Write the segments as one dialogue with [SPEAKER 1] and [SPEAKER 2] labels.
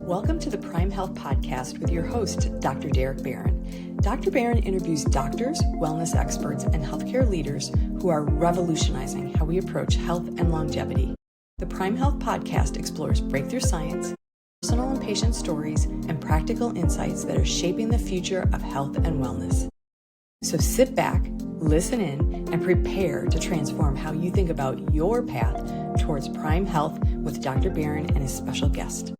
[SPEAKER 1] Welcome to the Prime Health Podcast with your host, Dr. Derek Barron. Dr. Barron interviews doctors, wellness experts, and healthcare leaders who are revolutionizing how we approach health and longevity. The Prime Health Podcast explores breakthrough science, personal and patient stories, and practical insights that are shaping the future of health and wellness. So sit back, listen in, and prepare to transform how you think about your path towards Prime Health with Dr. Barron and his special guest.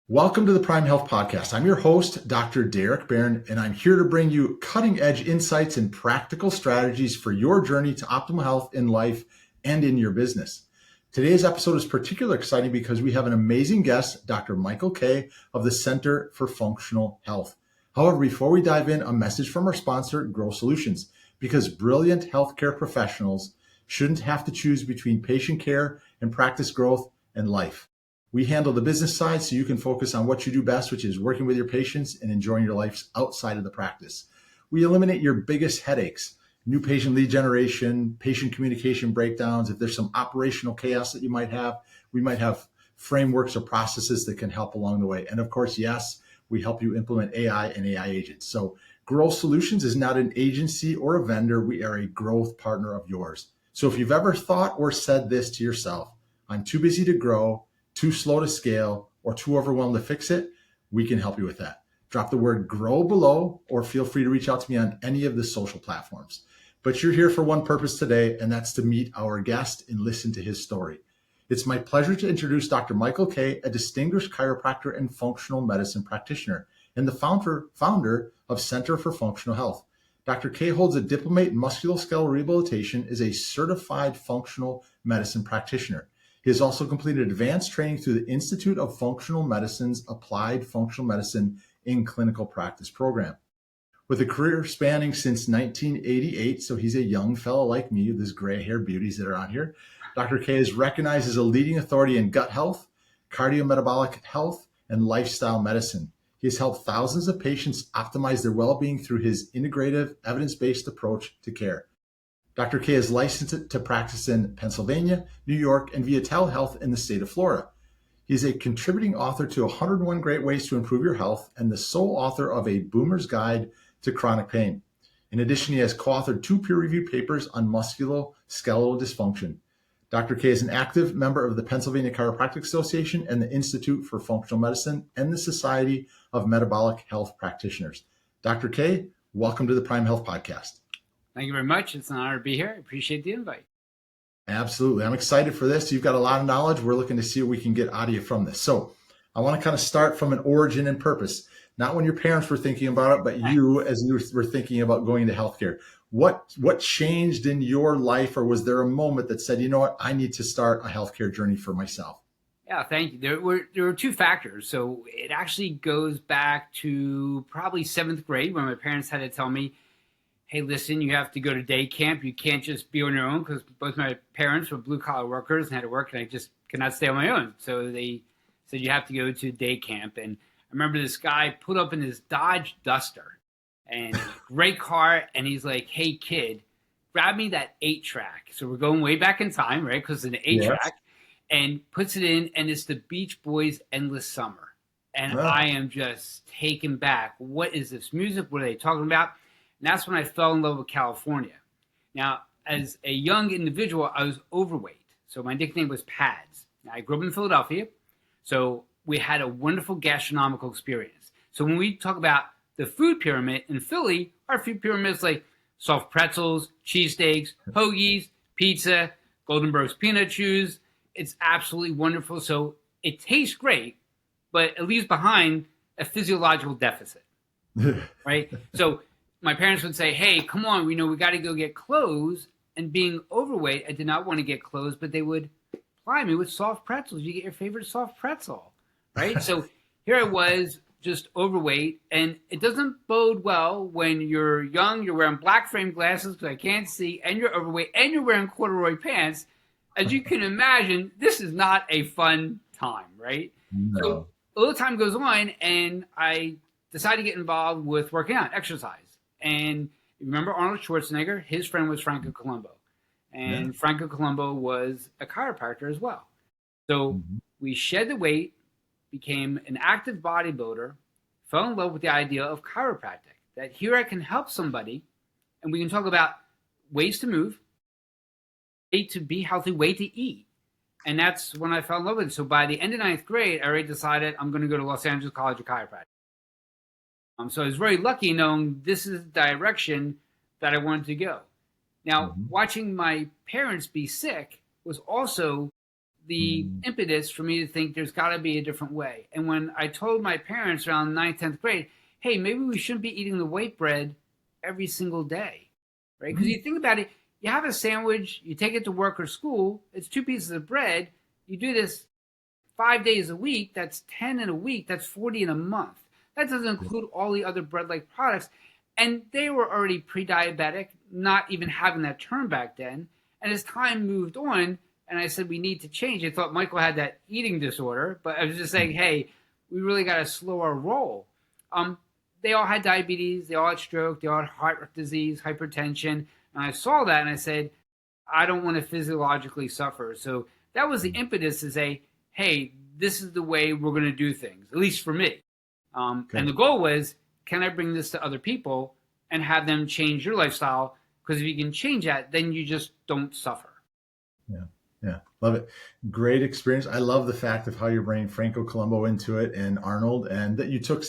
[SPEAKER 2] Welcome to the Prime Health Podcast. I'm your host, Dr. Derek Barron, and I'm here to bring you cutting-edge insights and practical strategies for your journey to optimal health in life and in your business. Today's episode is particularly exciting because we have an amazing guest, Dr. Michael Kaye of the Center for Functional Health. However, before we dive in, a message from our sponsor, Grow Solutions, because brilliant healthcare professionals shouldn't have to choose between patient care and practice growth and life. We handle the business side so you can focus on what you do best, which is working with your patients and enjoying your life outside of the practice. We eliminate your biggest headaches, new patient lead generation, patient communication breakdowns. If there's some operational chaos that you might have, we might have frameworks or processes that can help along the way. And of course, yes, we help you implement AI and AI agents. So Grow Solutions is not an agency or a vendor. We are a growth partner of yours. So if you've ever thought or said this to yourself, I'm too busy to grow, too slow to scale, or too overwhelmed to fix it, we can help you with that. Drop the word grow below or feel free to reach out to me on any of the social platforms. But you're here for one purpose today, and that's to meet our guest and listen to his story. It's my pleasure to introduce Dr. Michael Kaye, a distinguished chiropractor and functional medicine practitioner, and the founder of Center for Functional Health. Dr. Kaye holds a diplomate in musculoskeletal rehabilitation, is a certified functional medicine practitioner. He has also completed advanced training through the Institute of Functional Medicine's Applied Functional Medicine in Clinical Practice program. With a career spanning since 1988, so he's a young fellow like me with his gray hair beauties that are on here, Dr. Kaye is recognized as a leading authority in gut health, cardiometabolic health, and lifestyle medicine. He has helped thousands of patients optimize their well-being through his integrative, evidence-based approach to care. Dr. Kaye is licensed to practice in Pennsylvania, New York, and via telehealth in the state of Florida. He is a contributing author to 101 Great Ways to Improve Your Health and the sole author of A Boomer's Guide to Chronic Pain. In addition, he has co-authored 2 peer-reviewed papers on musculoskeletal dysfunction. Dr. Kaye is an active member of the Pennsylvania Chiropractic Association and the Institute for Functional Medicine and the Society of Metabolic Health Practitioners. Dr. Kaye, welcome to the Prime Health Podcast.
[SPEAKER 3] Thank you very much. It's an honor to be here. I appreciate the invite.
[SPEAKER 2] Absolutely. I'm excited for this. You've got a lot of knowledge. We're looking to see what we can get out of you from this. So I want to kind of start from an origin and purpose, not when your parents were thinking about it, but you as you were thinking about going into healthcare. What changed in your life, or was there a moment that said, you know what, I need to start a healthcare journey for myself?
[SPEAKER 3] Yeah, thank you. There were 2 factors. So it actually goes back to probably 7th grade when my parents had to tell me, hey, listen, you have to go to day camp. You can't just be on your own, because both my parents were blue-collar workers and had to work, and I just could not stay on my own. So they said you have to go to day camp. And I remember this guy put up in his Dodge Duster, and great car, and he's like, hey, kid, grab me that 8-track. So we're going way back in time, right, because it's an 8-track, yes. And puts it in, and it's the Beach Boys' Endless Summer. And I am just taken back. What is this music? What are they talking about? And that's when I fell in love with California. Now, as a young individual, I was overweight. So my nickname was Pads. Now, I grew up in Philadelphia, so we had a wonderful gastronomical experience. So when we talk about the food pyramid in Philly, our food pyramid is like soft pretzels, cheesesteaks, hoagies, pizza, Golden Burst peanut chews. It's absolutely wonderful. So it tastes great, but it leaves behind a physiological deficit, right? So my parents would say, hey, come on, we got to go get clothes. And being overweight, I did not want to get clothes, but they would ply me with soft pretzels. You get your favorite soft pretzel, right? So here I was, just overweight, and it doesn't bode well when you're young, you're wearing black frame glasses because I can't see, and you're overweight, and you're wearing corduroy pants. As you can imagine, this is not a fun time, right?
[SPEAKER 2] No.
[SPEAKER 3] So a little time goes on, and I decided to get involved with working out, exercise. And you remember Arnold Schwarzenegger? His friend was Franco Columbu. And Franco Columbu was a chiropractor as well. So we shed the weight, became an active bodybuilder, fell in love with the idea of chiropractic, that here I can help somebody and we can talk about ways to move, way to be healthy, way to eat. And that's when I fell in love with it. So by the end of ninth grade, I already decided I'm going to go to Los Angeles College of Chiropractic. So I was very lucky knowing this is the direction that I wanted to go. Now, watching my parents be sick was also the impetus for me to think there's got to be a different way. And when I told my parents around 9th, 10th grade, hey, maybe we shouldn't be eating the white bread every single day, right? Because you think about it, you have a sandwich, you take it to work or school, it's 2 pieces of bread. You do this 5 days a week, that's 10 in a week, that's 40 in a month. That doesn't include all the other bread-like products. And they were already pre-diabetic, not even having that term back then. And as time moved on, and I said, we need to change. I thought Michael had that eating disorder, but I was just saying, hey, we really got to slow our roll. They all had diabetes, they all had stroke, they all had heart disease, hypertension. And I saw that and I said, I don't want to physiologically suffer. So that was the impetus to say, hey, this is the way we're going to do things, at least for me. And the goal was, can I bring this to other people and have them change your lifestyle? Because if you can change that, then you just don't suffer.
[SPEAKER 2] Yeah. Love it. Great experience. I love the fact of how you're bringing Franco Columbu into it and Arnold, and that you took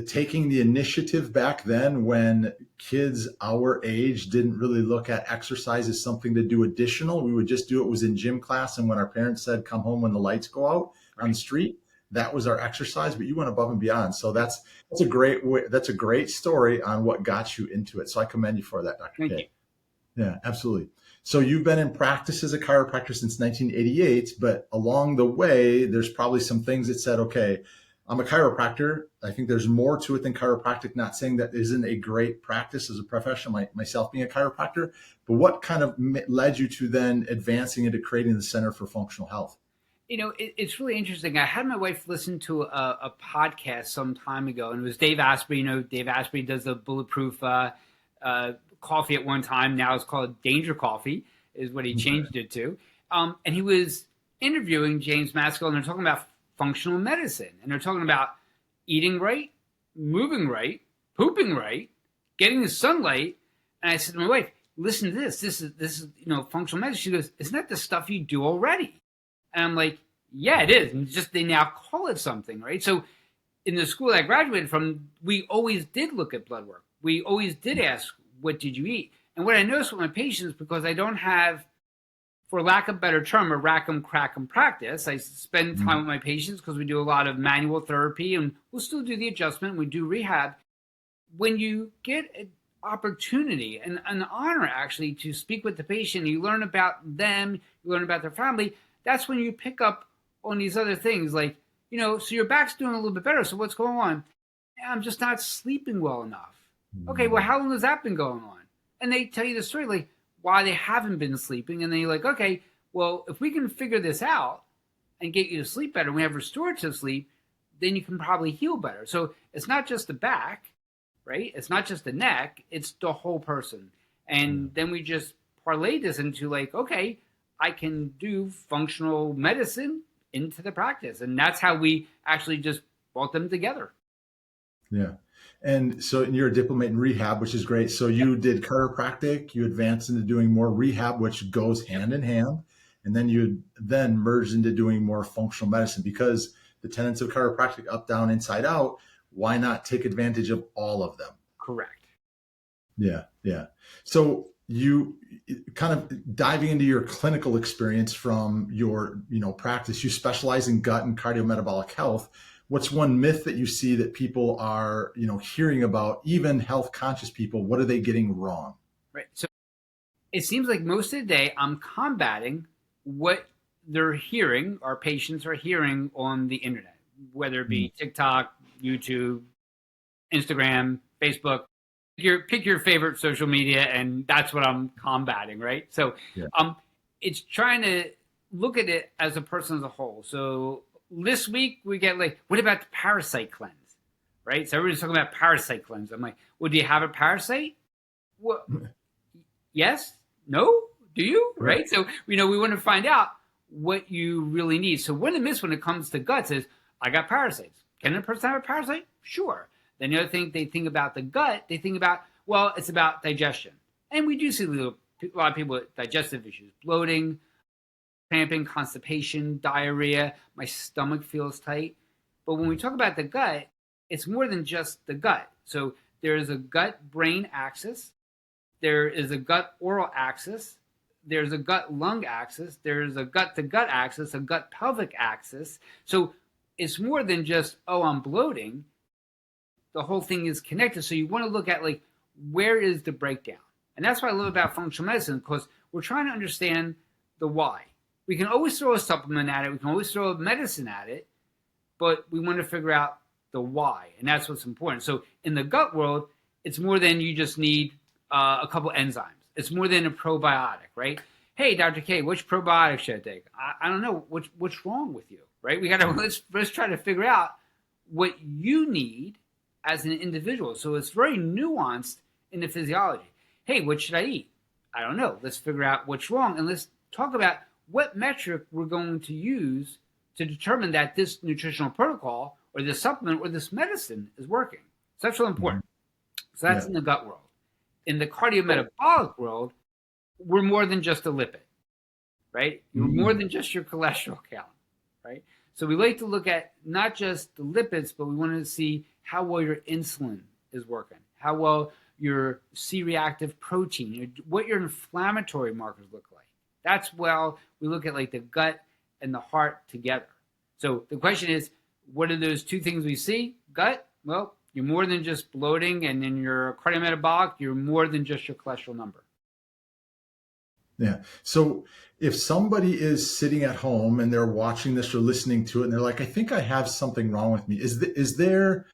[SPEAKER 2] taking the initiative back then when kids our age didn't really look at exercise as something to do additional. We would just do it was in gym class. And when our parents said, come home when the lights go out on the street, that was our exercise, but you went above and beyond. So that's a great way. That's a great story on what got you into it. So I commend you for that, Dr. Kaye. Yeah, absolutely. So you've been in practice as a chiropractor since 1988, but along the way, there's probably some things that said, okay, I'm a chiropractor. I think there's more to it than chiropractic, not saying that isn't a great practice as a professional, myself being a chiropractor, but what kind of led you to then advancing into creating the Center for Functional Health?
[SPEAKER 3] You know, it's really interesting. I had my wife listen to a podcast some time ago, and it was Dave Asprey. You know, Dave Asprey does the Bulletproof coffee at one time. Now it's called Danger Coffee, is what he changed it to. And he was interviewing James Maskell, and they're talking about functional medicine. And they're talking about eating right, moving right, pooping right, getting the sunlight. And I said to my wife, listen to this. This is functional medicine. She goes, isn't that the stuff you do already? And I'm like, yeah, it is. And just they now call it something, right? So in the school I graduated from, we always did look at blood work. We always did ask, what did you eat? And what I noticed with my patients, because I don't have, for lack of a better term, a rack 'em, crack 'em practice, I spend time with my patients because we do a lot of manual therapy and we'll still do the adjustment. We do rehab. When you get an opportunity and an honor actually to speak with the patient, you learn about them, you learn about their family, that's when you pick up on these other things like, so your back's doing a little bit better. So what's going on? I'm just not sleeping well enough. Okay, well, how long has that been going on? And they tell you the story, like why they haven't been sleeping. And then you're like, okay, well, if we can figure this out and get you to sleep better, and we have restorative sleep, then you can probably heal better. So it's not just the back, right? It's not just the neck, it's the whole person. And then we just parlay this into like, okay, I can do functional medicine into the practice. And that's how we actually just brought them together.
[SPEAKER 2] Yeah. And so you're a diplomate in rehab, which is great. So you did chiropractic, you advanced into doing more rehab, which goes hand in hand. And then you merged into doing more functional medicine because the tenets of chiropractic, up, down, inside out, why not take advantage of all of them?
[SPEAKER 3] Correct.
[SPEAKER 2] Yeah. Yeah. So you kind of diving into your clinical experience from your, practice, you specialize in gut and cardiometabolic health. What's one myth that you see that people are, hearing about, even health conscious people? What are they getting wrong?
[SPEAKER 3] Right. So it seems like most of the day I'm combating what they're hearing, our patients are hearing on the internet, whether it be TikTok, YouTube, Instagram, Facebook. Pick your favorite social media, and that's what I'm combating, right? So it's trying to look at it as a person as a whole. So this week we get like, what about the parasite cleanse, right? So everybody's talking about parasite cleanse. I'm like, well, do you have a parasite? Well, yes, no, do you? Right? So, we want to find out what you really need. So one of the myths when it comes to guts is, I got parasites. Can a person have a parasite? Sure. Then the other thing they think about the gut, they think about, well, it's about digestion. And we do see a lot of people with digestive issues, bloating, cramping, constipation, diarrhea, my stomach feels tight. But when we talk about the gut, it's more than just the gut. So there is a gut-brain axis. There is a gut-oral axis. There's a gut-lung axis. There's a gut-to-gut axis, a gut-pelvic axis. So it's more than just, oh, I'm bloating. The whole thing is connected. So you want to look at, like, where is the breakdown? And that's what I love about functional medicine, because we're trying to understand the why. We can always throw a supplement at it. We can always throw a medicine at it. But we want to figure out the why. And that's what's important. So in the gut world, it's more than you just need a couple enzymes. It's more than a probiotic, right? Hey, Dr. Kaye, which probiotic should I take? I don't know. What's wrong with you, right? We got to let's try to figure out what you need as an individual. So it's very nuanced in the physiology. Hey, what should I eat? I don't know. Let's figure out what's wrong, and let's talk about what metric we're going to use to determine that this nutritional protocol or this supplement or this medicine is working. So that's really important. So that's in the gut world. In the cardiometabolic world, we're more than just a lipid, right? You're more than just your cholesterol count, right? So we like to look at not just the lipids, but we want to see how well your insulin is working, how well your C-reactive protein, what your inflammatory markers look like. That's well, we look at like the gut and the heart together. So the question is, what are those two things we see? Gut, well, you're more than just bloating, and in your cardiometabolic, you're more than just your cholesterol number.
[SPEAKER 2] Yeah. So if somebody is sitting at home and they're watching this or listening to it and they're like, I think I have something wrong with me. Is there,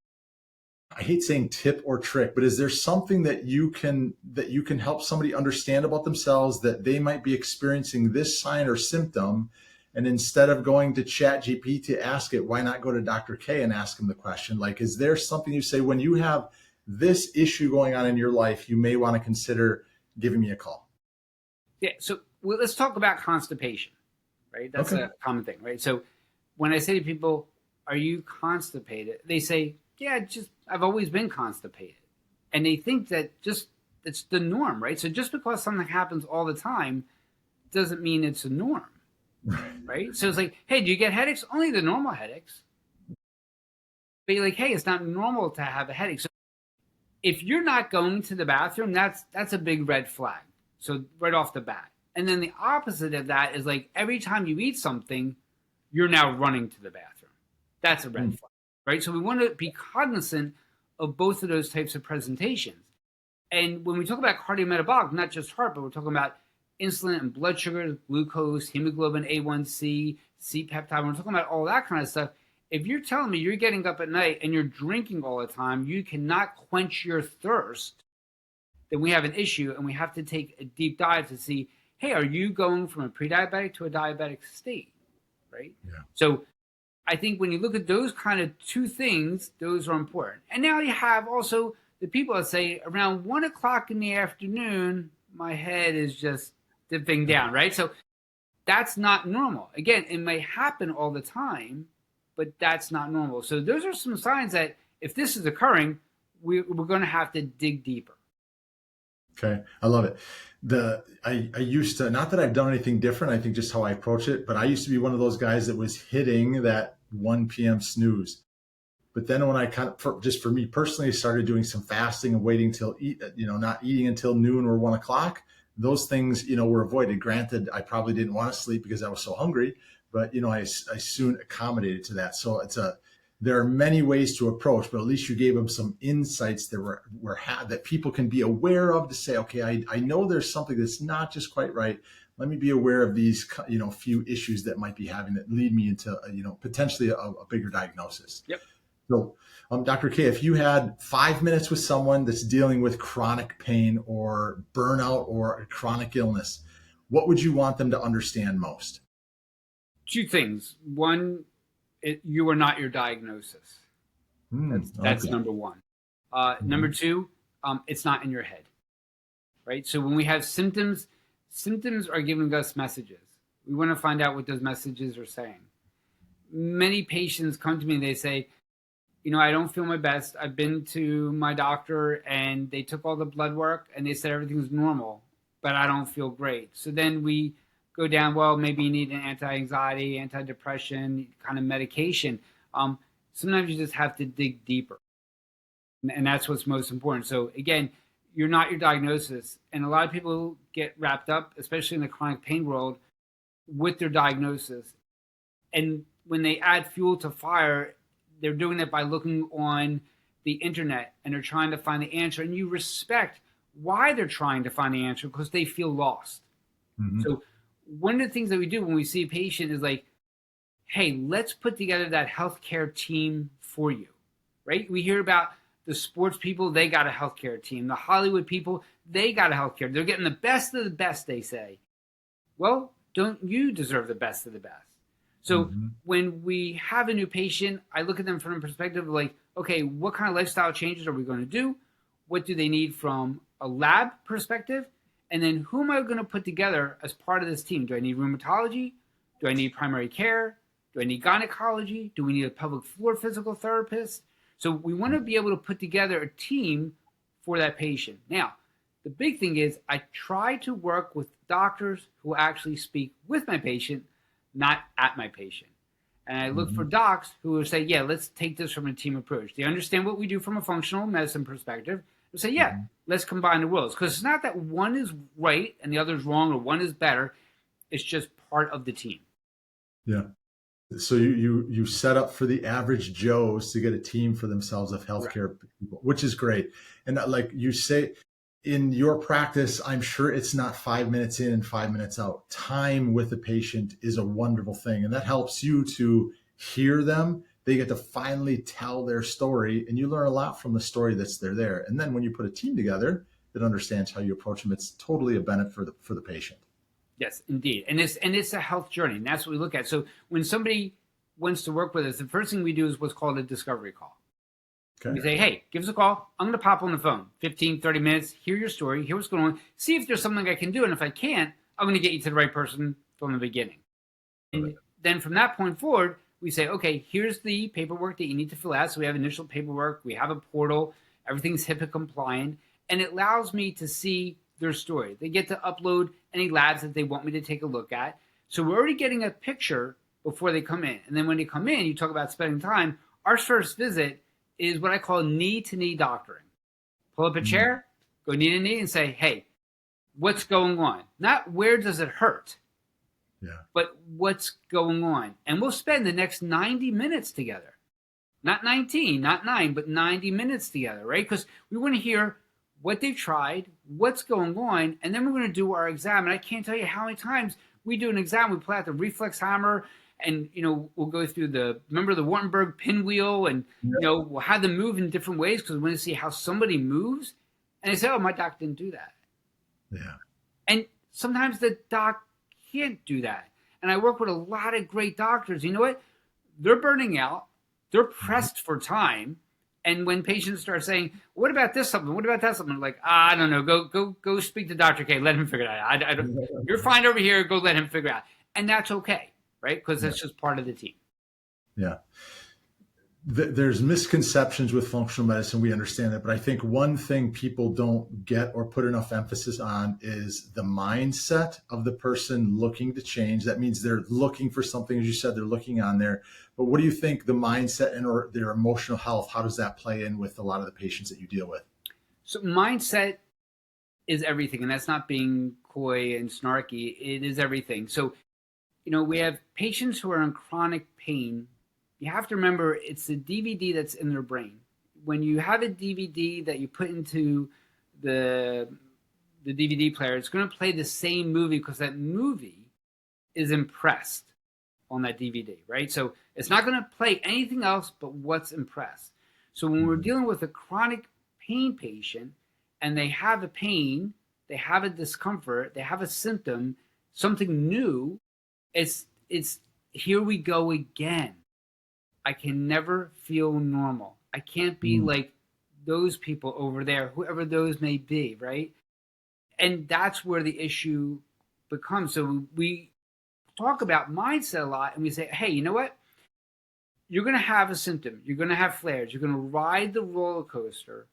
[SPEAKER 2] I hate saying tip or trick, but is there something that you can help somebody understand about themselves that they might be experiencing this sign or symptom? And instead of going to ChatGPT to ask it, why not go to Dr. Kaye and ask him the question? Like, is there something you say when you have this issue going on in your life, you may want to consider giving me a call?
[SPEAKER 3] Yeah. So let's talk about constipation, right? That's a common thing, right? So when I say to people, are you constipated? They say, yeah, I've always been constipated. And they think that just it's the norm, right? So just because something happens all the time doesn't mean it's a norm, right? So it's like, hey, do you get headaches? Only the normal headaches. But you're like, hey, it's not normal to have a headache. So if you're not going to the bathroom, that's a big red flag. So right off the bat. And then the opposite of that is like every time you eat something, you're now running to the bathroom. That's a red flag, right? So we want to be cognizant of both of those types of presentations. And when we talk about cardiometabolic, not just heart, but we're talking about insulin and blood sugar, glucose, hemoglobin A1C, C-peptide. We're talking about all that kind of stuff. If you're telling me you're getting up at night and you're drinking all the time, you cannot quench your thirst, then we have an issue, and we have to take a deep dive to see, hey, are you going from a pre-diabetic to a diabetic state, right? Yeah. So I think when you look at those kind of two things, those are important. And now you have also the people that say around 1 o'clock in the afternoon, my head is just dipping down, right? So that's not normal. Again, it may happen all the time, but that's not normal. So those are some signs that if this is occurring, we're going to have to dig deeper.
[SPEAKER 2] Okay. I love it. I used to, not that I've done anything different, I think just how I approach it, but I used to be one of those guys that was hitting that 1 p.m. snooze. But then when I just for me personally, started doing some fasting and waiting till not eating until noon or 1 o'clock, those things, were avoided. Granted, I probably didn't want to sleep because I was so hungry, but, I soon accommodated to that. So there are many ways to approach, but at least you gave them some insights that people can be aware of to say, okay, I know there's something that's not just quite right. Let me be aware of these, few issues that might be having that lead me into, potentially a bigger diagnosis.
[SPEAKER 3] Yep.
[SPEAKER 2] So, Dr. Kaye, if you had 5 minutes with someone that's dealing with chronic pain or burnout or a chronic illness, what would you want them to understand most?
[SPEAKER 3] Two things. One, you are not your diagnosis. That's number one. Number two, it's not in your head, right? So when we have symptoms are giving us messages. We want to find out what those messages are saying. Many patients come to me and they say, I don't feel my best. I've been to my doctor and they took all the blood work and they said everything's normal, but I don't feel great. So then we go down, well, maybe you need an anti-anxiety, antidepressant kind of medication. Sometimes you just have to dig deeper. And that's what's most important. So again, you're not your diagnosis. And a lot of people get wrapped up, especially in the chronic pain world, with their diagnosis. And when they add fuel to fire, they're doing it by looking on the internet and they're trying to find the answer. And you respect why they're trying to find the answer because they feel lost. Mm-hmm. So one of the things that we do when we see a patient is like, hey, let's put together that healthcare team for you, right? We hear about the sports people, they got a healthcare team. The Hollywood people, they got a healthcare. They're getting the best of the best, they say. Well, don't you deserve the best of the best? So when we have a new patient, I look at them from a perspective of like, okay, what kind of lifestyle changes are we going to do? What do they need from a lab perspective? And then who am I going to put together as part of this team? Do I need rheumatology? Do I need primary care? Do I need gynecology? Do we need a pelvic floor physical therapist? So we want to be able to put together a team for that patient. Now, the big thing is I try to work with doctors who actually speak with my patient, not at my patient. And I look for docs who will say, yeah, let's take this from a team approach. They understand what we do from a functional medicine perspective. They'll say, yeah, let's combine the worlds. Because it's not that one is right and the other is wrong or one is better. It's just part of the team.
[SPEAKER 2] Yeah. So you set up for the average Joes to get a team for themselves of healthcare people, which is great. And like you say, in your practice, I'm sure it's not 5 minutes in and 5 minutes out. Time with the patient is a wonderful thing. And that helps you to hear them. They get to finally tell their story and you learn a lot from the story that's there. And then when you put a team together that understands how you approach them, it's totally a benefit for the patient.
[SPEAKER 3] Yes, indeed. And it's a health journey. And that's what we look at. So when somebody wants to work with us, the first thing we do is what's called a discovery call. Okay. We say, hey, give us a call. I'm going to pop on the phone, 15, 30 minutes, hear your story, hear what's going on, see if there's something I can do. And if I can't, I'm going to get you to the right person from the beginning. And then from that point forward, we say, okay, here's the paperwork that you need to fill out. So we have initial paperwork. We have a portal. Everything's HIPAA compliant. And it allows me to see their story. They get to upload any labs that they want me to take a look at. So we're already getting a picture before they come in. And then when they come in, you talk about spending time. Our first visit is what I call knee-to-knee doctoring. Pull up a chair, go knee to knee and say, hey, what's going on? Not where does it hurt, but what's going on? And we'll spend the next 90 minutes together. Not 19, not 9, but 90 minutes together, right? Because we want to hear what they've tried, what's going on, and then we're going to do our exam. And I can't tell you how many times we do an exam, we pull out the reflex hammer, and, we'll go through remember the Wartenberg pinwheel, and, we'll have them move in different ways because we want to see how somebody moves. And they say, oh, my doc didn't do that.
[SPEAKER 2] Yeah.
[SPEAKER 3] And sometimes the doc can't do that. And I work with a lot of great doctors. You know what? They're burning out. They're pressed for time. And when patients start saying, what about this something? What about that something? I'm like, I don't know. Go speak to Dr. Kaye. Let him figure it out. I don't, you're fine over here. Go let him figure it out. And that's okay, right? Because that's just part of the team.
[SPEAKER 2] Yeah. There's misconceptions with functional medicine. We understand that. But I think one thing people don't get or put enough emphasis on is the mindset of the person looking to change. That means they're looking for something, as you said, they're looking on there. But what do you think the mindset and or their emotional health, how does that play in with a lot of the patients that you deal with?
[SPEAKER 3] So mindset is everything. And that's not being coy and snarky. It is everything. So, we have patients who are in chronic pain. You have to remember it's the DVD that's in their brain. When you have a DVD that you put into the DVD player, it's going to play the same movie because that movie is impressed on that DVD, right? So it's not going to play anything else but what's impressed. So when we're dealing with a chronic pain patient and they have a pain, they have a discomfort, they have a symptom, something new, it's here we go again. I can never feel normal. I can't be like those people over there, whoever those may be, right? And that's where the issue becomes. So we talk about mindset a lot, and we say, hey, you know what? You're going to have a symptom. You're going to have flares. You're going to ride the roller coaster.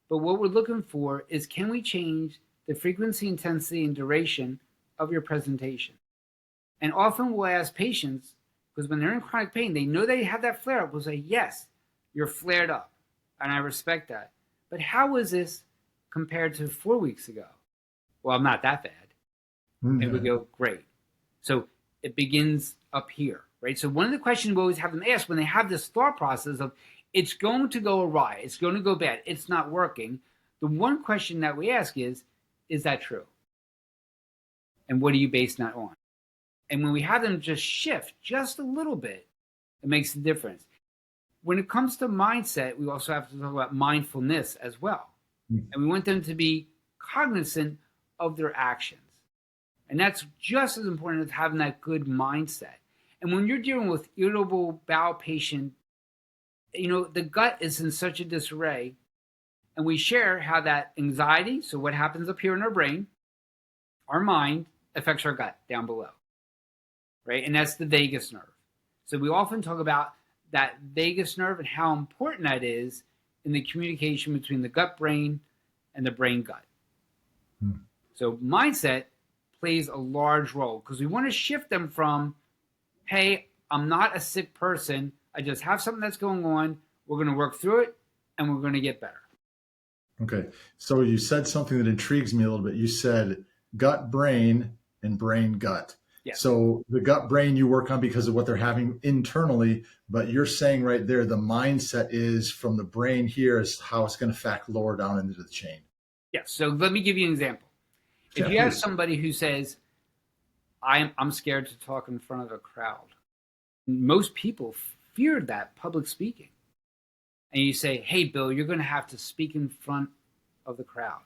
[SPEAKER 3] But what we're looking for is, can we change the frequency, intensity, and duration of your presentation? And often we'll ask patients, because when they're in chronic pain, they know they have that flare up. We'll say, yes, you're flared up. And I respect that. But how was this compared to 4 weeks ago? Well, I'm not that bad.
[SPEAKER 2] Mm-hmm.
[SPEAKER 3] And we go, great. So it begins up here, right? So one of the questions we always have them ask when they have this thought process of, it's going to go awry, it's going to go bad, it's not working. The one question that we ask is that true? And what are you basing that on? And when we have them just shift just a little bit, it makes a difference. When it comes to mindset, we also have to talk about mindfulness as well. Mm-hmm. And we want them to be cognizant of their actions. And that's just as important as having that good mindset. And when you're dealing with irritable bowel patient, the gut is in such a disarray. And we share how that anxiety, so what happens up here in our brain, our mind, affects our gut down below, right? And that's the vagus nerve. So we often talk about that vagus nerve and how important that is in the communication between the gut brain and the brain gut. So mindset plays a large role because we want to shift them from, hey, I'm not a sick person. I just have something that's going on. We're going to work through it and we're going to get better.
[SPEAKER 2] Okay. So you said something that intrigues me a little bit. You said gut brain and brain gut.
[SPEAKER 3] Yes.
[SPEAKER 2] So the gut brain you work on because of what they're having internally, but you're saying right there, the mindset is from the brain here is how it's going to affect lower down into the chain.
[SPEAKER 3] Yes. So let me give you an example. If you have somebody who says, I'm scared to talk in front of a crowd. Most people fear that public speaking. And you say, hey, Bill, you're going to have to speak in front of the crowd.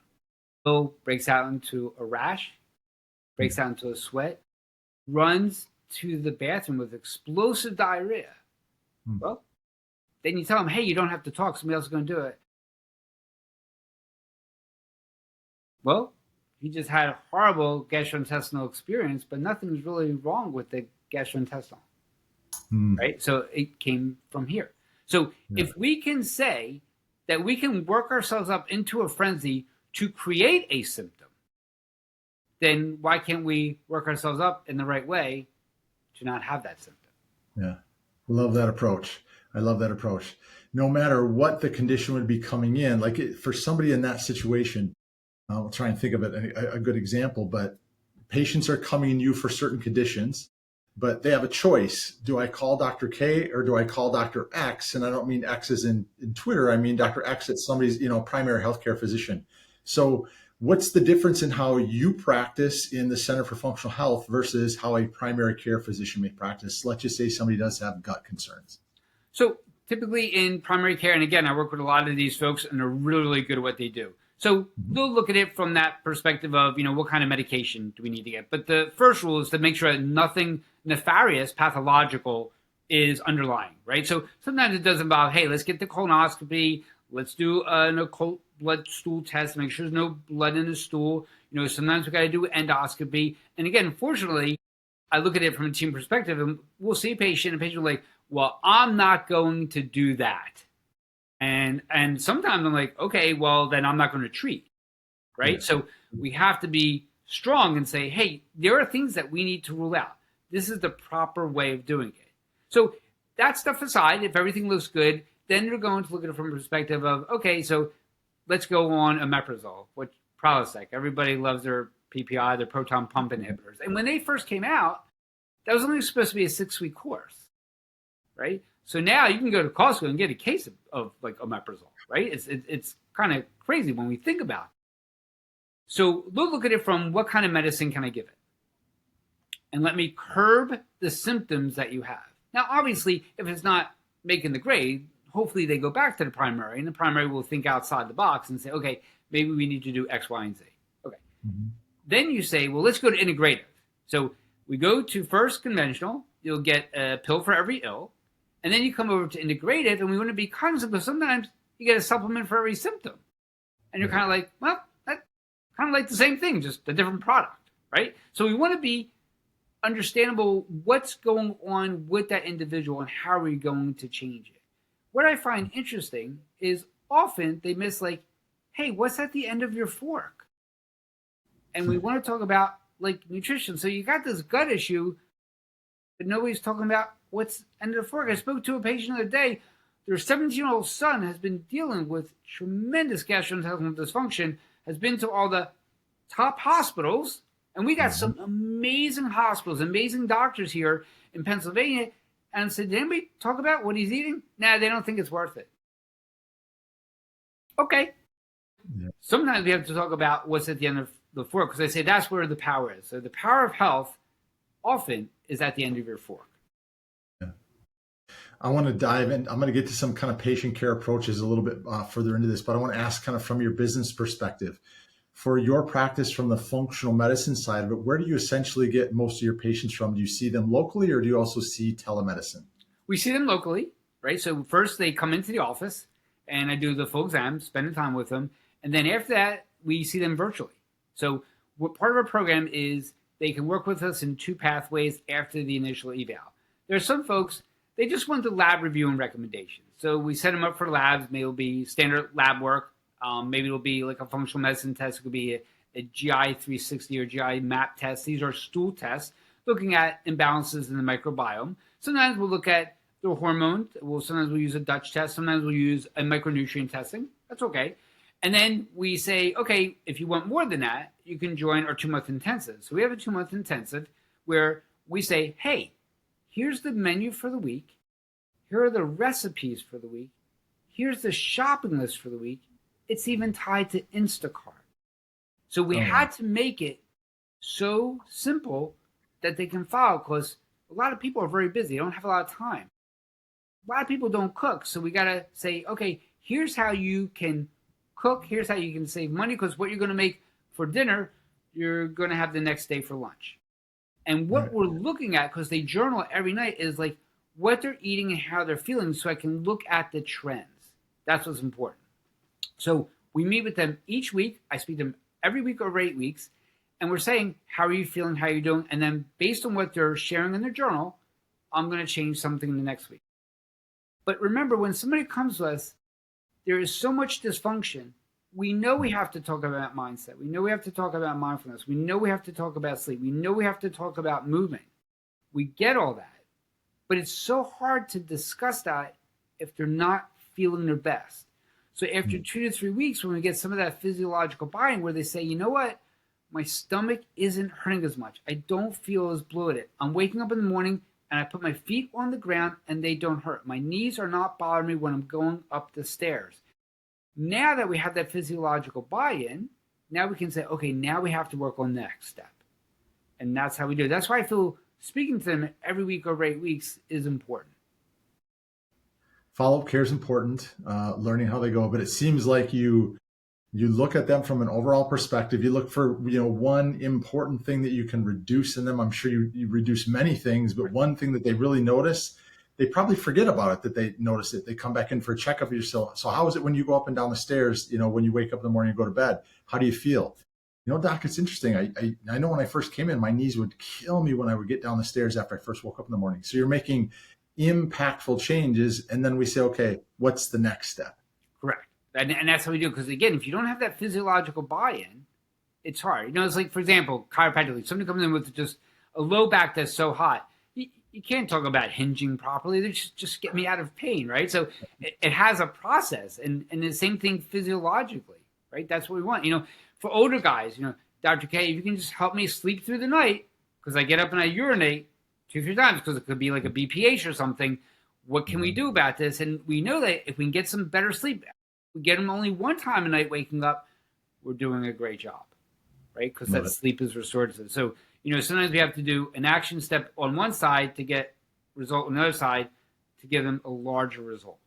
[SPEAKER 3] Bill breaks out into a rash, breaks out into a sweat, runs to the bathroom with explosive diarrhea. Well, then you tell him, hey, you don't have to talk. Somebody else is going to do it. Well, he just had a horrible gastrointestinal experience, but nothing's really wrong with the gastrointestinal, right? So it came from here. So if we can say that we can work ourselves up into a frenzy to create a symptom, then why can't we work ourselves up in the right way to not have that symptom?
[SPEAKER 2] Yeah. Love that approach. I love that approach. No matter what the condition would be coming in, like for somebody in that situation, I'll try and think of it a good example, but patients are coming to you for certain conditions, but they have a choice. Do I call Dr. K or do I call Dr. X? And I don't mean X as in Twitter. I mean Dr. X at somebody's, primary healthcare physician. So what's the difference in how you practice in the Center for Functional Health versus how a primary care physician may practice? Let's just say somebody does have gut concerns.
[SPEAKER 3] So typically in primary care, and again, I work with a lot of these folks and they're really, really good at what they do. So they'll look at it from that perspective of, what kind of medication do we need to get? But the first rule is to make sure that nothing nefarious, pathological is underlying, right? So sometimes it does involve, hey, let's get the colonoscopy. Let's do an occult blood stool test, make sure there's no blood in the stool. Sometimes we got to do endoscopy. And again, fortunately, I look at it from a team perspective and we'll see a patient will like, well, I'm not going to do that. And sometimes I'm like, okay, well, then I'm not going to treat, right? Yeah. So we have to be strong and say, hey, there are things that we need to rule out. This is the proper way of doing it. So that stuff aside, if everything looks good, then you're going to look at it from a perspective of, okay, so let's go on omeprazole, which Prilosec. Everybody loves their PPI, their proton pump inhibitors. And when they first came out, that was only supposed to be a 6-week course, right? So now you can go to Costco and get a case of like omeprazole, right? It's kind of crazy when we think about it. So look at it from what kind of medicine can I give it? And let me curb the symptoms that you have. Now, obviously, if it's not making the grade, hopefully they go back to the primary, and the primary will think outside the box and say, okay, maybe we need to do X, Y, and Z. Okay. Then you say, well, let's go to integrative. So we go to first conventional. You'll get a pill for every ill. And then you come over to integrative, and we want to be cognizant because sometimes you get a supplement for every symptom. And you're kind of like, well, that's kind of like the same thing, just a different product, right? So we want to be understandable what's going on with that individual and how are we going to change it. What I find interesting is often they miss like, hey, what's at the end of your fork? And we want to talk about like nutrition. So you got this gut issue, but nobody's talking about what's end of the fork. I spoke to a patient the other day. Their 17-year-old son has been dealing with tremendous gastrointestinal dysfunction, has been to all the top hospitals, and we got some amazing hospitals, amazing doctors here in Pennsylvania. And said, did anybody talk about what he's eating? Nah, they don't think it's worth it. Okay. Yeah. Sometimes we have to talk about what's at the end of the fork, because I say that's where the power is. So the power of health often is at the end of your fork.
[SPEAKER 2] Yeah. I want to dive in. I'm going to get to some kind of patient care approaches a little bit further into this, but I want to ask kind of from your business perspective, for your practice from the functional medicine side of it, where do you essentially get most of your patients from? Do you see them locally, or do you also see telemedicine?
[SPEAKER 3] We see them locally, right? So first they come into the office and I do the full exam, spending time with them. And then after that, we see them virtually. So what part of our program is they can work with us in two pathways after the initial eval. There are some folks, they just want the lab review and recommendation. So we set them up for labs. Maybe it'll be standard lab work. Maybe it'll be like a functional medicine test. It could be a GI 360 or GI map test. These are stool tests looking at imbalances in the microbiome. Sometimes we'll look at the hormone. Sometimes we'll use a Dutch test. Sometimes we'll use a micronutrient testing. That's okay. And then we say, okay, if you want more than that, you can join our 2-month intensive. So we have a 2-month intensive where we say, hey, here's the menu for the week. Here are the recipes for the week. Here's the shopping list for the week. It's even tied to Instacart. So we had to make it so simple that they can follow, because a lot of people are very busy. They don't have a lot of time. A lot of people don't cook. So we got to say, okay, here's how you can cook. Here's how you can save money, because what you're going to make for dinner, you're going to have the next day for lunch. And what we're looking at, because they journal every night, is like what they're eating and how they're feeling, so I can look at the trends. That's what's important. So we meet with them each week. I speak to them every week over 8 weeks. And we're saying, how are you feeling? How are you doing? And then based on what they're sharing in their journal, I'm going to change something the next week. But remember, when somebody comes to us, there is so much dysfunction. We know we have to talk about mindset. We know we have to talk about mindfulness. We know we have to talk about sleep. We know we have to talk about movement. We get all that. But it's so hard to discuss that if they're not feeling their best. So after 2 to 3 weeks, when we get some of that physiological buy-in where they say, you know what? My stomach isn't hurting as much. I don't feel as bloated. I'm waking up in the morning and I put my feet on the ground and they don't hurt. My knees are not bothering me when I'm going up the stairs. Now that we have that physiological buy-in, now we can say, okay, now we have to work on the next step. And that's how we do it. That's why I feel speaking to them every week over 8 weeks is important.
[SPEAKER 2] Follow-up care is important, learning how they go, but it seems like you look at them from an overall perspective. You look for, one important thing that you can reduce in them. I'm sure you reduce many things, but one thing that they really notice, they probably forget about it, that they notice it. They come back in for a checkup of yourself. So how is it when you go up and down the stairs, when you wake up in the morning and go to bed? How do you feel? Doc, it's interesting. I know when I first came in, my knees would kill me when I would get down the stairs after I first woke up in the morning. So you're making impactful changes. And then we say, okay, what's the next step?
[SPEAKER 3] Correct. And that's how we do it. Because again, if you don't have that physiological buy-in, it's hard. It's like, for example, chiropractically, somebody comes in with just a low back that's so hot. You can't talk about hinging properly. They just get me out of pain, right? So it has a process. And the same thing physiologically, right? That's what we want. For older guys, Dr. Kaye, if you can just help me sleep through the night, because I get up and I urinate 2-3 times because it could be like a BPH or something. What can we do about this? And we know that if we can get some better sleep, we get them only one time a night waking up, we're doing a great job, right? Because that sleep is restorative. So, sometimes we have to do an action step on one side to get result on the other side to give them a larger result.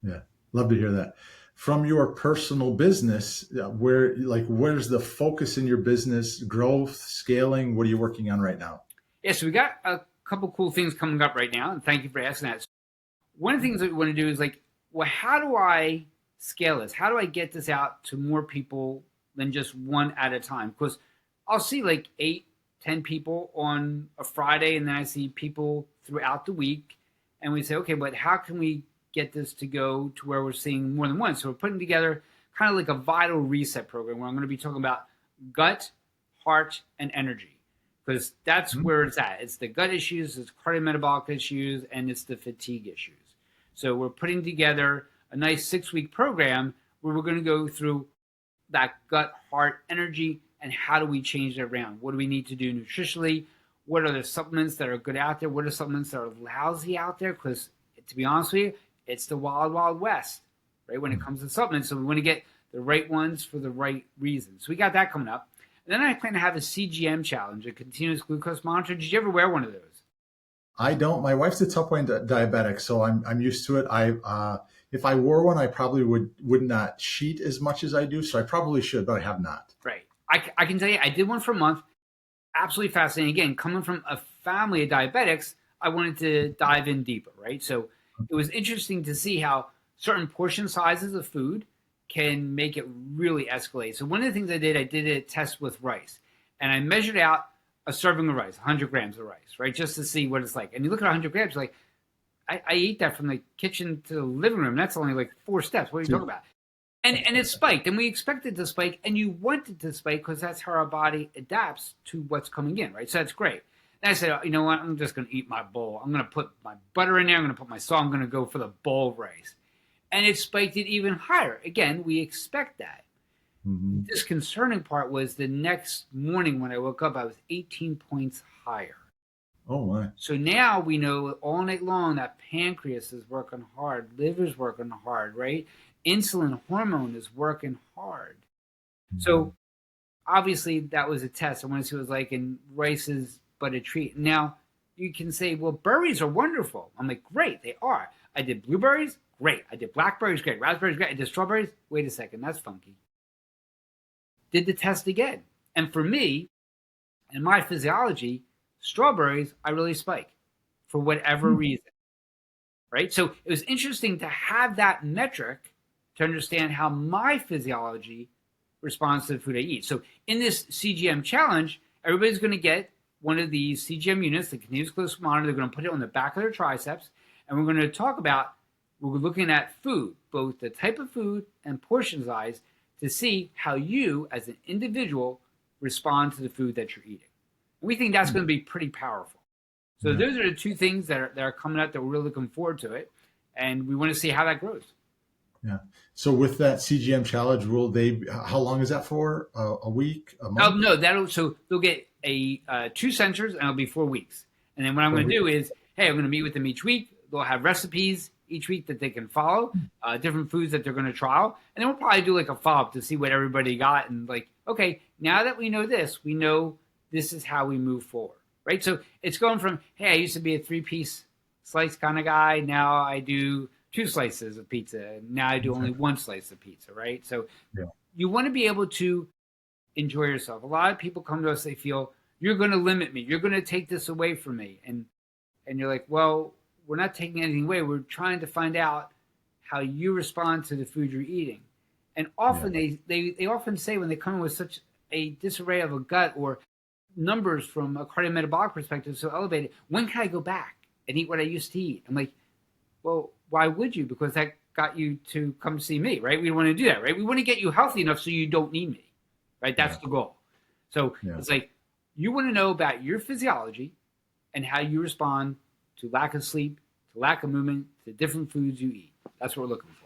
[SPEAKER 2] Yeah, love to hear that. From your personal business, where's the focus in your business? Growth, scaling? What are you working on right now?
[SPEAKER 3] Yeah, so we got a couple cool things coming up right now, and thank you for asking that. So one of the things that we want to do is how do I scale this? How do I get this out to more people than just one at a time? Because I'll see 8, 10 people on a Friday, and then I see people throughout the week. And we say, okay, but how can we get this to go to where we're seeing more than one? So we're putting together kind of like a vital reset program where I'm going to be talking about gut, heart, and energy, because that's where it's at. It's the gut issues, it's cardiometabolic issues, and it's the fatigue issues. So we're putting together a nice 6-week program where we're going to go through that gut, heart, energy, and how do we change it around? What do we need to do nutritionally? What are the supplements that are good out there? What are supplements that are lousy out there? Because to be honest with you, it's the wild, wild west, right, when it comes to supplements. So we want to get the right ones for the right reasons. So we got that coming up. And then I plan to have a CGM challenge, a continuous glucose monitor. Did you ever wear one of those?
[SPEAKER 2] I don't. My wife's a type 1 diabetic, so I'm used to it. If I wore one, I probably would not cheat as much as I do. So I probably should, but I have not.
[SPEAKER 3] Right. I can tell you, I did one for a month. Absolutely fascinating. Again, coming from a family of diabetics, I wanted to dive in deeper, right? So it was interesting to see how certain portion sizes of food can make it really escalate. So one of the things I did a test with rice, and I measured out a serving of rice, 100 grams of rice, right, just to see what it's like. And you look at 100 grams, like, I eat that from the kitchen to the living room. That's only like 4 steps. What are you talking about? And it spiked, and we expect it to spike, and you want it to spike because that's how our body adapts to what's coming in, right? So that's great. And I said, you know what? I'm just going to eat my bowl. I'm going to put my butter in there. I'm going to put my salt. I'm going to go for the bowl of rice. And it spiked it even higher. Again, we expect that. The disconcerting part was the next morning when I woke up, I was 18 points higher.
[SPEAKER 2] Oh, my.
[SPEAKER 3] So now we know all night long that pancreas is working hard, liver's working hard, right? Insulin hormone is working hard. So obviously that was a test. I want to see what it was like, and rice is but a treat. Now you can say, well, berries are wonderful. I'm like, great, they are. I did blueberries, great. I did blackberries, great. Raspberries, great. I did strawberries. Wait a second, that's funky. Did the test again. And for me, in my physiology, strawberries, I really spike for whatever reason, right? So it was interesting to have that metric to understand how my physiology responds to the food I eat. So in this CGM challenge, everybody's going to get one of these CGM units, the continuous glucose monitor. They're going to put it on the back of their triceps, and we're going to talk about, we're looking at food, both the type of food and portion size, to see how you as an individual respond to the food that you're eating. And we think that's going to be pretty powerful. So those are the two things that are coming up that we're really looking forward to it. And we want to see how that grows.
[SPEAKER 2] Yeah. So with that CGM challenge, how long is that for? A week? A month?
[SPEAKER 3] No, so they'll get 2 sensors, and it'll be 4 weeks. And then what I'm going to do is, hey, I'm going to meet with them each week. They'll have recipes each week that they can follow, different foods that they're going to trial. And then we'll probably do like a follow-up to see what everybody got. And like, okay, now that we know this, we know this is how we move forward, right? So it's going from, hey, I used to be a 3-piece slice kind of guy. Now I do 2 slices of pizza. Now I do only 1 slice of pizza, right? So you want to be able to enjoy yourself. A lot of people come to us, they feel, you're going to limit me. You're going to take this away from me. And you're like, well, we're not taking anything away. We're trying to find out how you respond to the food you're eating. And often they often say, when they come in with such a disarray of a gut or numbers from a cardiometabolic perspective so elevated, when can I go back and eat what I used to eat? I'm like, well, why would you? Because that got you to come see me, right? We want to do that, right? We want to get you healthy enough so you don't need me, right? That's the goal. So it's like, you want to know about your physiology and how you respond to lack of sleep, to lack of movement, to different foods you eat. That's what we're looking for.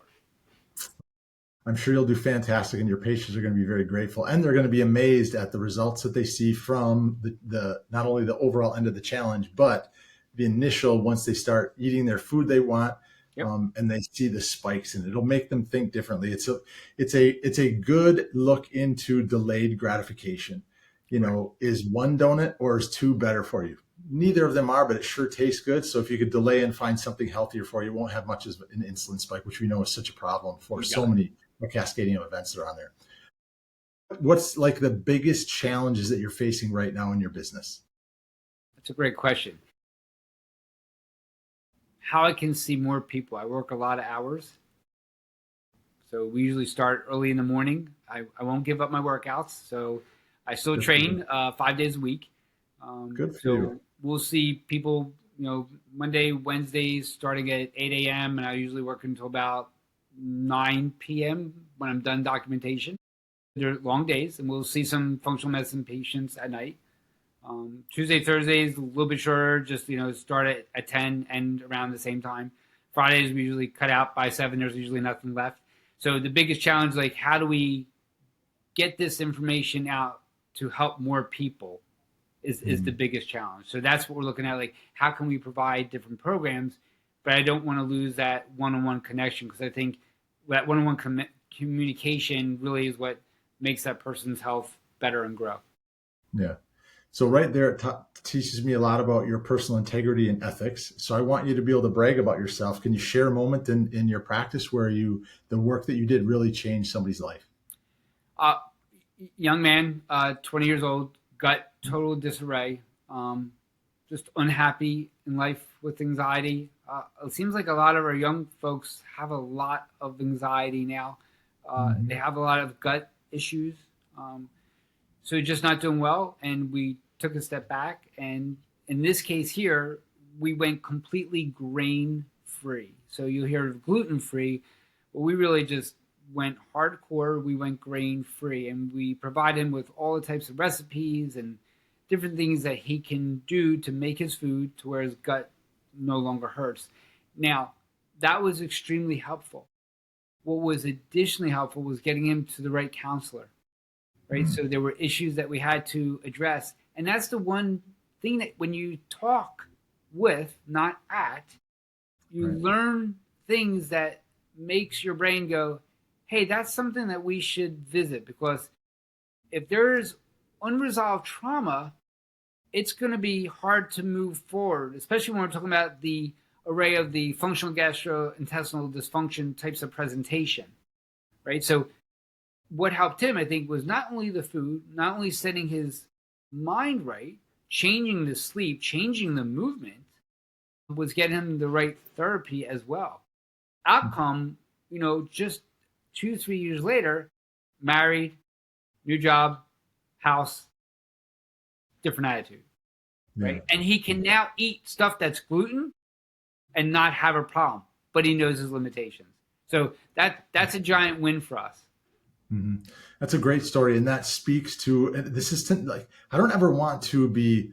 [SPEAKER 2] I'm sure you'll do fantastic, and your patients are going to be very grateful, and they're going to be amazed at the results that they see from the not only the overall end of the challenge, but the initial, once they start eating their food they want, and they see the spikes, and it'll make them think differently. It's a good look into delayed gratification. You know, is 1 donut or is 2 better for you? Neither of them are, but it sure tastes good. So if you could delay and find something healthier for you, you won't have much of an insulin spike, which we know is such a problem for so many cascading of events that are on there. What's like the biggest challenges that you're facing right now in your business?
[SPEAKER 3] That's a great question. How I can see more people. I work a lot of hours. So we usually start early in the morning. I won't give up my workouts. So I still train 5 days a week.
[SPEAKER 2] Good for
[SPEAKER 3] So
[SPEAKER 2] you.
[SPEAKER 3] we'll see people, Monday, Wednesdays starting at 8 a.m. and I usually work until about 9 p.m. when I'm done documentation. They're long days, and we'll see some functional medicine patients at night. Tuesday, Thursdays, a little bit shorter, just, start at 10 and around the same time. Fridays, we usually cut out by 7. There's usually nothing left. So the biggest challenge is like, how do we get this information out to help more people is the biggest challenge. So that's what we're looking at. Like, how can we provide different programs? But I don't want to lose that one-on-one connection, because I think that one-on-one communication really is what makes that person's health better and grow.
[SPEAKER 2] Yeah. So right there, it teaches me a lot about your personal integrity and ethics. So I want you to be able to brag about yourself. Can you share a moment in your practice where the work that you did really changed somebody's life?
[SPEAKER 3] Young man, 20 years old, gut total disarray, just unhappy in life with anxiety. It seems like a lot of our young folks have a lot of anxiety now. They have a lot of gut issues. So just not doing well. And we took a step back. And in this case here, we went completely grain free. So you'll hear gluten free, but we really just went hardcore. We went grain free, and we provide him with all the types of recipes and different things that he can do to make his food to where his gut no longer hurts. Now, that was extremely helpful. What was additionally helpful was getting him to the right counselor, right? So there were issues that we had to address. And that's the one thing that when you talk with, not at, you learn things that makes your brain go, hey, that's something that we should visit, because if there's unresolved trauma, it's going to be hard to move forward, especially when we're talking about the array of the functional gastrointestinal dysfunction types of presentation, right? So what helped him, I think, was not only the food, not only setting his mind right, changing the sleep, changing the movement, was getting him the right therapy as well. Outcome, just 2-3 years later, married, new job, house, different attitude, right? And he can now eat stuff that's gluten and not have a problem, but he knows his limitations. So that's a giant win for us.
[SPEAKER 2] Mm-hmm. That's a great story. And that speaks to, this is like, I don't ever want to be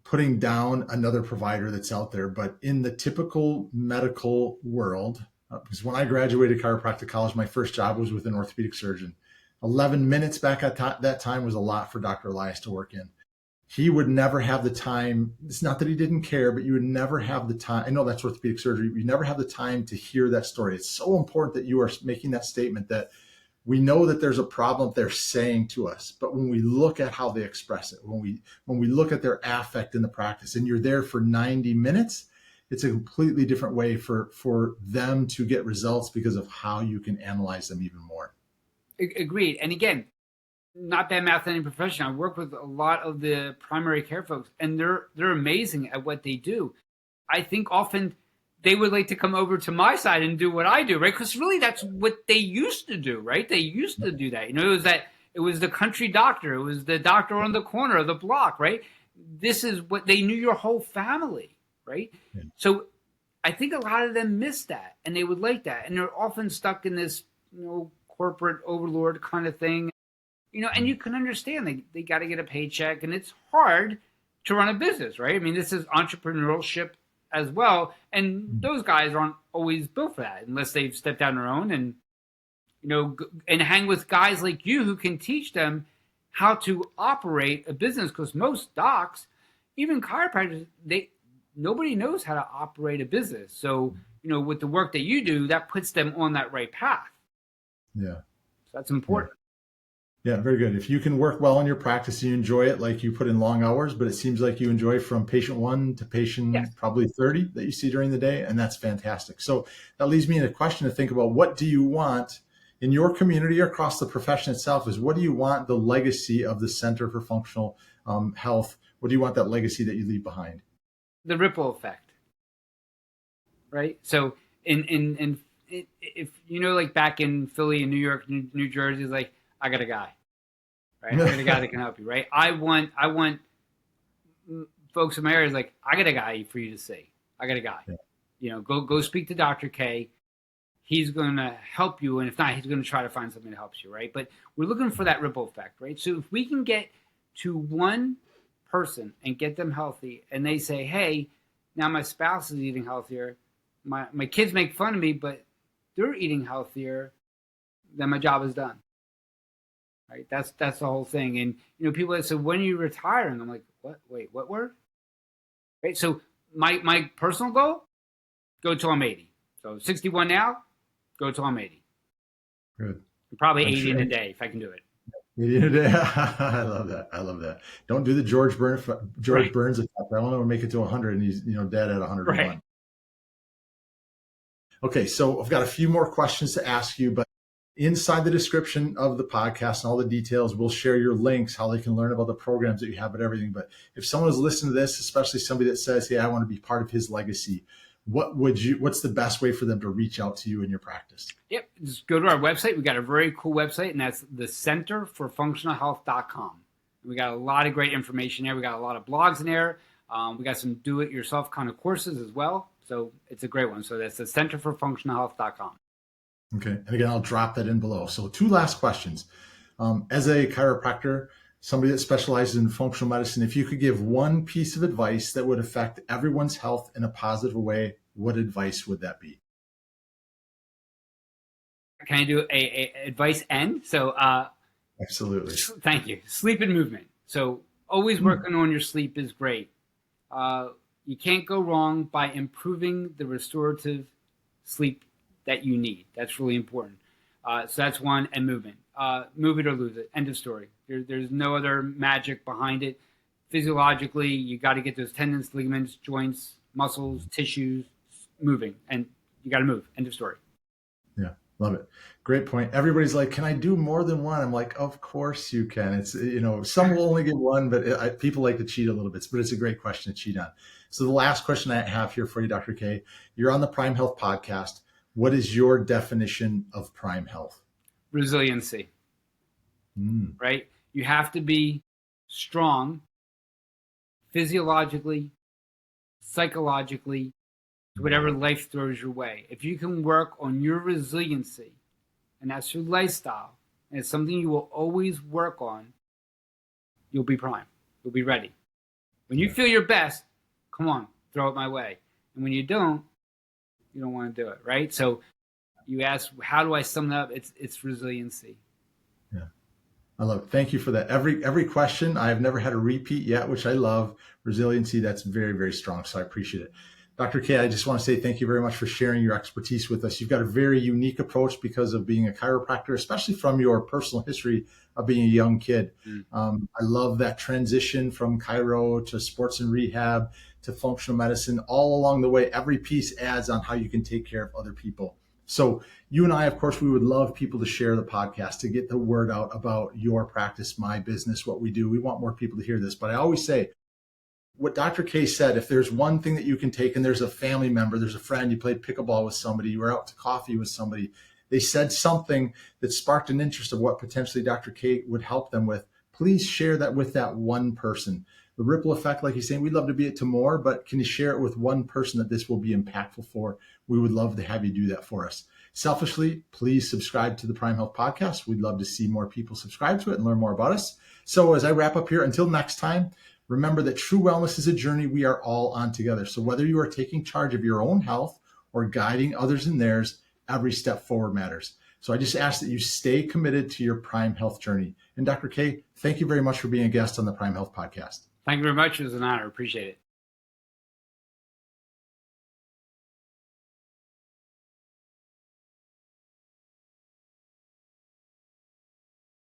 [SPEAKER 2] putting down another provider that's out there, but in the typical medical world, because when I graduated chiropractic college, my first job was with an orthopedic surgeon. 11 minutes back at that time was a lot for Dr. Elias to work in. He would never have the time. It's not that he didn't care, but you would never have the time. I know that's orthopedic surgery. You never have the time to hear that story. It's so important that you are making that statement that we know that there's a problem they're saying to us, but when we look at how they express it, when we look at their affect in the practice, and you're there for 90 minutes, it's a completely different way for them to get results because of how you can analyze them even more.
[SPEAKER 3] Agreed. And again, not bad mouth any profession. I work with a lot of the primary care folks, and they're amazing at what they do. I think often they would like to come over to my side and do what I do, right? Because really that's what they used to do, right? They used to do that. It was the country doctor. It was the doctor on the corner of the block, right? This is what they knew, your whole family, right? Yeah. So I think a lot of them miss that, and they would like that. And they're often stuck in this, corporate overlord kind of thing, and you can understand they got to get a paycheck, and it's hard to run a business, right? I mean, this is entrepreneurship as well, and those guys aren't always built for that unless they've stepped down their own and and hang with guys like you who can teach them how to operate a business, because most docs, even chiropractors, nobody knows how to operate a business. So with the work that you do, that puts them on that right path.
[SPEAKER 2] Yeah,
[SPEAKER 3] so that's important.
[SPEAKER 2] Yeah, very good. If you can work well in your practice, you enjoy it, like you put in long hours, but it seems like you enjoy from patient 1 to patient probably 30 that you see during the day, and that's fantastic. So that leads me in a question to think about: what do you want in your community or across the profession itself? Is what do you want the legacy of the Center for Functional Health? What do you want that legacy that you leave behind?
[SPEAKER 3] The ripple effect, right? So if like back in Philly and New York, New Jersey, like, I got a guy, right? I got a guy that can help you, right? I want folks in my area is like, I got a guy for you to see. I got a guy.
[SPEAKER 2] Yeah.
[SPEAKER 3] Go speak to Dr. Kaye. He's going to help you. And if not, he's going to try to find something that helps you, right? But we're looking for that ripple effect, right? So if we can get to one person and get them healthy and they say, hey, now my spouse is eating healthier. My kids make fun of me, but they're eating healthier, then my job is done. Right? That's the whole thing. And, people that say, when are you retiring? I'm like, what? Wait, what word? Right? So my personal goal, go till I'm 80. So 61 now, go till I'm 80.
[SPEAKER 2] Good.
[SPEAKER 3] Probably 80 in a day if I can do it.
[SPEAKER 2] 80 in a day. I love that. Don't do the George Burns effect. I want to make it to 100 and he's, dead at 101.
[SPEAKER 3] Right.
[SPEAKER 2] Okay. So I've got a few more questions to ask you, but inside the description of the podcast and all the details, we'll share your links, how they can learn about the programs that you have and everything. But if someone is listening to this, especially somebody that says, hey, I want to be part of his legacy, what's the best way for them to reach out to you in your practice?
[SPEAKER 3] Yep. Just go to our website. We got a very cool website, and that's the centerforfunctionalhealth.com. We got a lot of great information there. We got a lot of blogs in there. We got some do-it-yourself kind of courses as well. So it's a great one. So that's the centerforfunctionalhealth.com.
[SPEAKER 2] Okay. And again, I'll drop that in below. So 2 last questions. As a chiropractor, somebody that specializes in functional medicine, if you could give one piece of advice that would affect everyone's health in a positive way, what advice would that be?
[SPEAKER 3] Can I do a advice end? So
[SPEAKER 2] Absolutely.
[SPEAKER 3] Thank you. Sleep and movement. So always working on your sleep is great. You can't go wrong by improving the restorative sleep that you need. That's really important. So that's one, and movement. Move it or lose it. End of story. There's no other magic behind it. Physiologically, you got to get those tendons, ligaments, joints, muscles, tissues moving, and you got to move. End of story.
[SPEAKER 2] Yeah, love it. Great point. Everybody's like, can I do more than one? I'm like, of course you can. It's, some will only get one, but people like to cheat a little bit, but it's a great question to cheat on. So the last question I have here for you, Dr. Kaye, you're on the Prime Health podcast. What is your definition of Prime Health?
[SPEAKER 3] Resiliency. Right? You have to be strong physiologically, psychologically, whatever life throws your way. If you can work on your resiliency, and that's your lifestyle, and it's something you will always work on, you'll be prime. You'll be ready. When you feel your best, come on, throw it my way. And when you don't want to do it, right? So you ask, how do I sum it up? It's resiliency.
[SPEAKER 2] Yeah. I love it. Thank you for that. Every question, I have never had a repeat yet, which I love. Resiliency, that's very, very strong. So I appreciate it. Dr. Kaye, I just want to say thank you very much for sharing your expertise with us. You've got a very unique approach because of being a chiropractor, especially from your personal history of being a young kid. I love that transition from chiro to sports and rehab to functional medicine. All along the way, every piece adds on how you can take care of other people. So you and I, of course, we would love people to share the podcast, to get the word out about your practice, my business, what we do. We want more people to hear this. But I always say, what Dr. Kaye said, if there's one thing that you can take, and there's a family member, there's a friend, you played pickleball with somebody, you were out to coffee with somebody, they said something that sparked an interest of what potentially Dr. Kaye would help them with, please share that with that one person. The ripple effect, like he's saying, we'd love to be it to more, but can you share it with one person that this will be impactful for? We would love to have you do that for us. Selfishly, please subscribe to the Prime Health Podcast. We'd love to see more people subscribe to it and learn more about us. So as I wrap up here, until next time, remember that true wellness is a journey we are all on together. So whether you are taking charge of your own health or guiding others in theirs, every step forward matters. So I just ask that you stay committed to your Prime Health journey. And Dr. Kaye, thank you very much for being a guest on the Prime Health Podcast.
[SPEAKER 3] Thank you very much. It was an honor. Appreciate it.